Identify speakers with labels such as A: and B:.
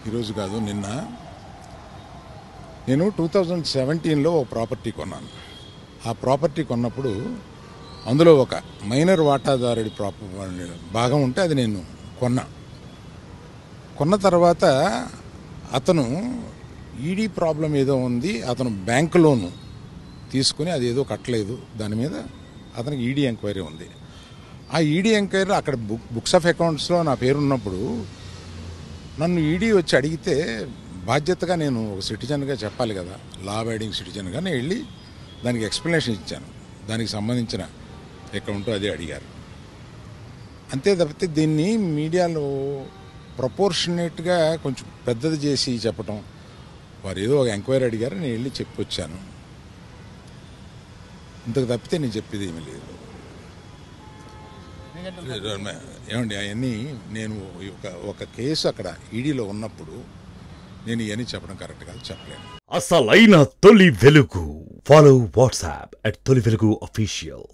A: ఈరోజు కాదు, నిన్న నేను 2017లో ఒక ప్రాపర్టీ కొన్నాను. ఆ ప్రాపర్టీ కొన్నప్పుడు అందులో ఒక మైనర్ వాటాదారుడి భాగం ఉంటే అది నేను కొన్న తర్వాత అతను ఈడీ ప్రాబ్లం ఏదో ఉంది, అతను బ్యాంకు లోను తీసుకుని అది ఏదో కట్టలేదు, దాని మీద అతనికి ఈడీ ఎంక్వైరీ ఉంది. ఆ ఈడీ ఎంక్వైరీ అక్కడ బుక్స్ ఆఫ్ అకౌంట్స్లో నా పేరు ఉన్నప్పుడు నన్ను ఈడీ వచ్చి అడిగితే బాధ్యతగా నేను ఒక సిటిజన్గా చెప్పాలి కదా, లా అబైడింగ్ సిటిజన్గా నేను వెళ్ళి దానికి ఎక్స్ప్లెనేషన్ ఇచ్చాను. దానికి సంబంధించిన అకౌంట్ అది అడిగారు. అంతే తప్పితే దీన్ని మీడియాలో ప్రపోర్షనేట్గా కొంచెం పెద్దది చేసి చెప్పటం, వారు ఏదో ఒక ఎంక్వైరీ అడిగారు, నేను వెళ్ళి చెప్పొచ్చాను. ఇంతకు తప్పితే నేను చెప్పేది ఏమీ లేదు. ఏమండి అవన్నీ నేను ఒక కేసు అక్కడ ఈడీలో ఉన్నప్పుడు నేను ఇవన్నీ చెప్పడం కరెక్ట్ కాదు, చెప్పలేను.
B: అసలైన తొలి వెలుగు. ఫాలో వాట్సాప్ @తొలి వెలుగు official.